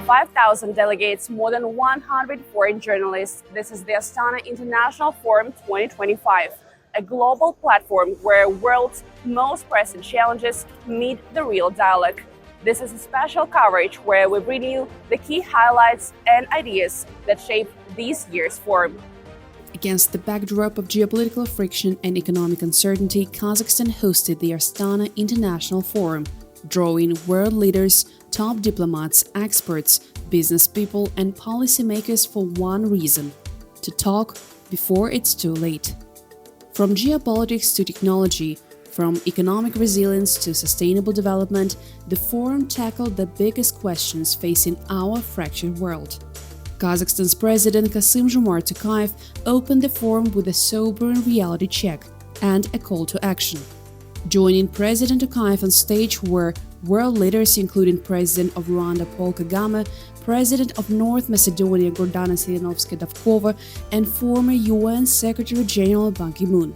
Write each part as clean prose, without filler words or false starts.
5,000 delegates, more than 100 foreign journalists. This is the Astana International Forum 2025, a global platform where world's most pressing challenges meet the real dialogue. This is a special coverage where we bring you the key highlights and ideas that shape this year's forum. Against the backdrop of geopolitical friction and economic uncertainty, Kazakhstan hosted the Astana International Forum, drawing world leaders, top diplomats, experts, business people, and policymakers for one reason: to talk before it's too late. From geopolitics to technology, from economic resilience to sustainable development, the forum tackled the biggest questions facing our fractured world. Kazakhstan's President Kassym-Jomart Tokayev opened the forum with a sobering reality check and a call to action. Joining President Tokayev on stage were world leaders including President of Rwanda Paul Kagame, President of North Macedonia Gordana Silinovska-Davkova, and former UN Secretary-General Ban Ki-moon.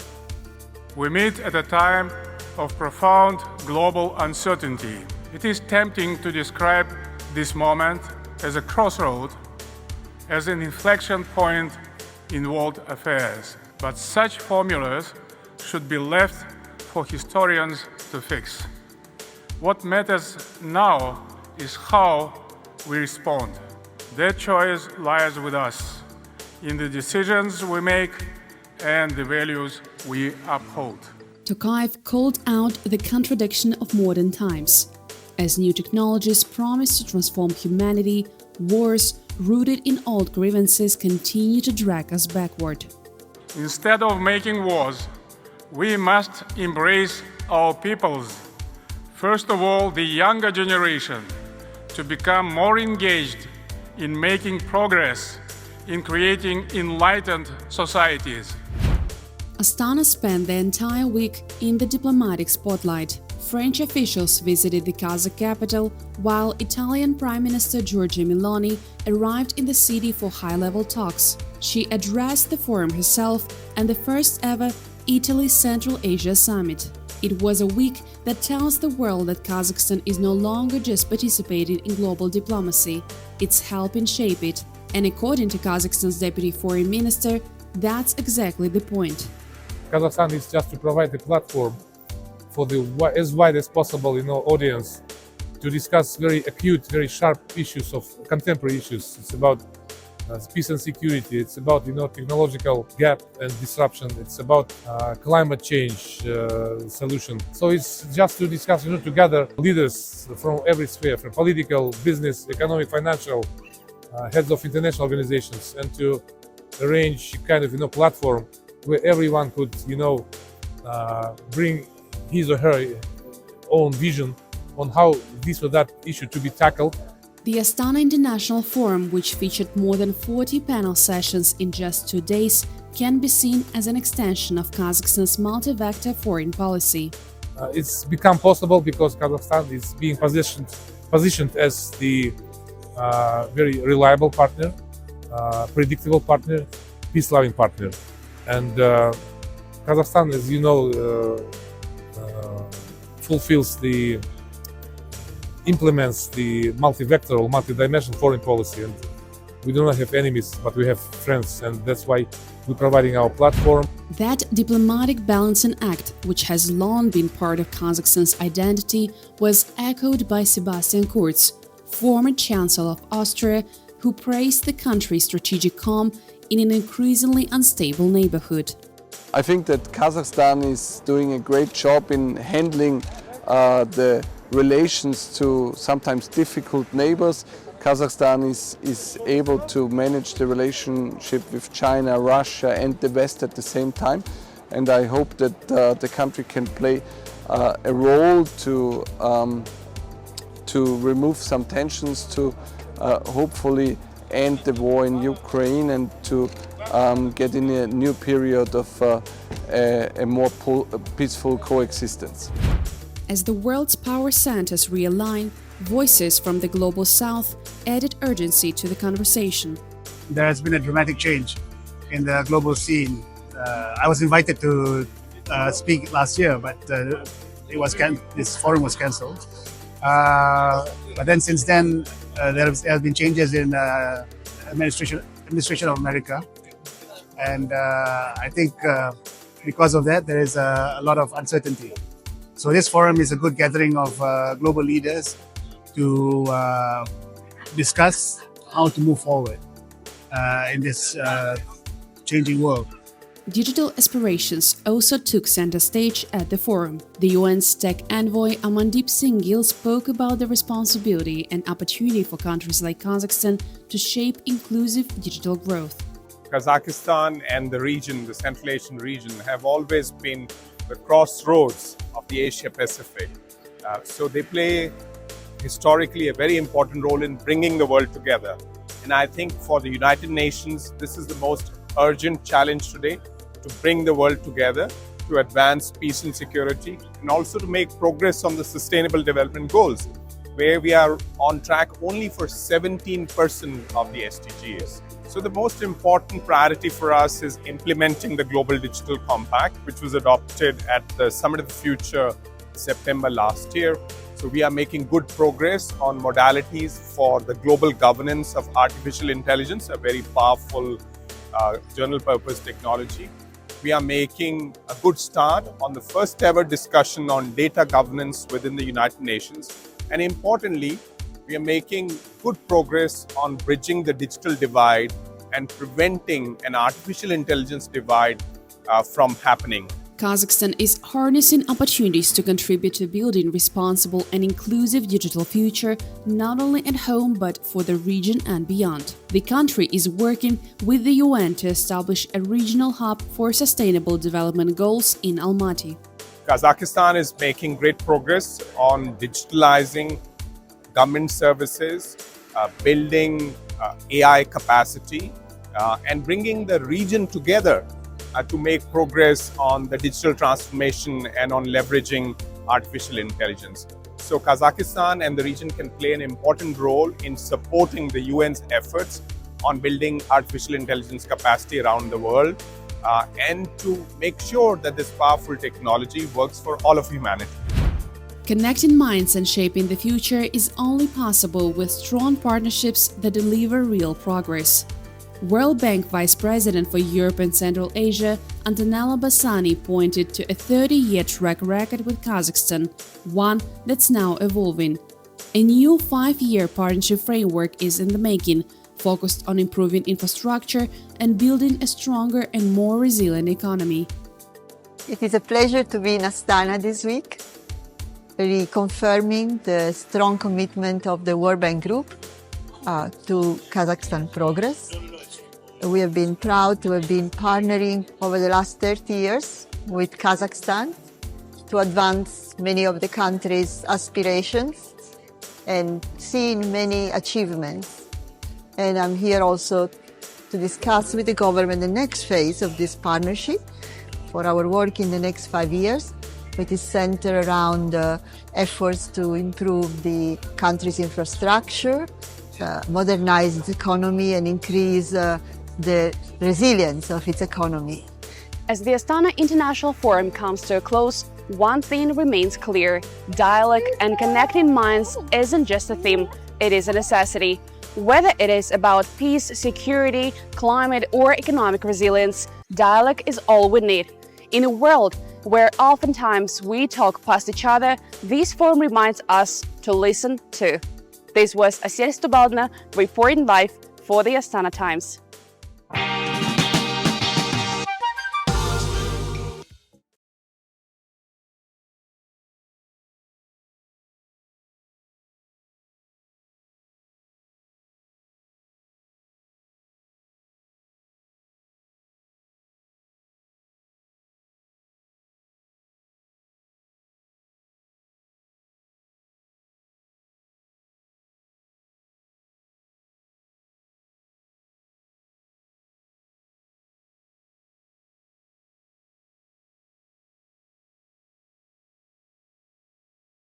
We meet at a time of profound global uncertainty. It is tempting to describe this moment as a crossroad, as an inflection point in world affairs. But such formulas should be left for historians to fix. What matters now is how we respond. Their choice lies with us, in the decisions we make and the values we uphold. Tokayev called out the contradiction of modern times. As new technologies promise to transform humanity, wars rooted in old grievances continue to drag us backward. Instead of making wars, we must embrace our peoples, first of all the younger generation, to become more engaged in making progress, in creating enlightened societies. Astana spent the entire week in the diplomatic spotlight. French officials visited the Kazakh capital, while Italian Prime Minister Giorgia Meloni arrived in the city for high-level talks. She addressed the forum herself and the first-ever Italy Central Asia Summit. It was a week that tells the world that Kazakhstan is no longer just participating in global diplomacy, it's helping shape it. And according to Kazakhstan's Deputy Foreign Minister, that's exactly the point. Kazakhstan is just to provide a platform for the as wide as possible, audience to discuss very acute, very sharp issues of contemporary issues. It's about peace and security. It's about technological gap and disruption. It's about climate change solution. So it's just to discuss, to gather leaders from every sphere, from political, business, economic, financial, heads of international organizations, and to arrange kind of platform where everyone could bring his or her own vision on how this or that issue to be tackled. The Astana International Forum, which featured more than 40 panel sessions in just 2 days, can be seen as an extension of Kazakhstan's multi-vector foreign policy. It's become possible because Kazakhstan is being positioned as the very reliable partner, predictable partner, peace-loving partner. And Kazakhstan, as you know, implements the multi-vectoral, multi-dimensional foreign policy, and we do not have enemies, but we have friends, and that's why we're providing our platform. That diplomatic balancing act, which has long been part of Kazakhstan's identity, was echoed by Sebastian Kurz, former Chancellor of Austria, who praised the country's strategic calm in an increasingly unstable neighborhood. I think that Kazakhstan is doing a great job in handling the relations to sometimes difficult neighbors. Kazakhstan is able to manage the relationship with China, Russia and the West at the same time. And I hope that the country can play a role to remove some tensions, to hopefully end the war in Ukraine and to get in a new period of a more peaceful coexistence. As the world's power centers realign, voices from the global south added urgency to the conversation. There has been a dramatic change in the global scene. I was invited to speak last year, but this forum was cancelled. But then since then, there have been changes in administration of America. And I think because of that, there is a lot of uncertainty. So this forum is a good gathering of global leaders to discuss how to move forward in this changing world. Digital aspirations also took center stage at the forum. The UN's tech envoy Amandeep Singh Gill spoke about the responsibility and opportunity for countries like Kazakhstan to shape inclusive digital growth. Kazakhstan and the region, the Central Asian region, have always been the crossroads of the Asia Pacific. So they play historically a very important role in bringing the world together. And I think for the United Nations, this is the most urgent challenge today, to bring the world together, to advance peace and security, and also to make progress on the Sustainable Development Goals, where we are on track only for 17% of the SDGs. So the most important priority for us is implementing the Global Digital Compact, which was adopted at the Summit of the Future September last year. So we are making good progress on modalities for the global governance of artificial intelligence, a very powerful general purpose technology. We are making a good start on the first ever discussion on data governance within the United Nations. And importantly, we are making good progress on bridging the digital divide and preventing an artificial intelligence divide from happening. Kazakhstan is harnessing opportunities to contribute to building responsible and inclusive digital future, not only at home but for the region and beyond. The country is working with the UN to establish a regional hub for sustainable development goals in Almaty. Kazakhstan is making great progress on digitalizing government services, building AI capacity, and bringing the region together to make progress on the digital transformation and on leveraging artificial intelligence. So Kazakhstan and the region can play an important role in supporting the UN's efforts on building artificial intelligence capacity around the world and to make sure that this powerful technology works for all of humanity. Connecting minds and shaping the future is only possible with strong partnerships that deliver real progress. World Bank Vice President for Europe and Central Asia, Antonella Bassani, pointed to a 30-year track record with Kazakhstan, one that's now evolving. A new 5-year partnership framework is in the making, focused on improving infrastructure and building a stronger and more resilient economy. It is a pleasure to be in Astana this week, reconfirming the strong commitment of the World Bank Group to Kazakhstan progress. We have been proud to have been partnering over the last 30 years with Kazakhstan to advance many of the country's aspirations and seeing many achievements. And I'm here also to discuss with the government the next phase of this partnership for our work in the next 5 years, which is centered around efforts to improve the country's infrastructure, modernize its economy and increase the resilience of its economy. As the Astana International Forum comes to a close, one thing remains clear: dialogue and connecting minds isn't just a theme, it is a necessity. Whether it is about peace, security, climate, or economic resilience, dialogue is all we need. In a world where oftentimes we talk past each other, this forum reminds us to listen too. This was Astana International Forum reporting live for the Astana Times.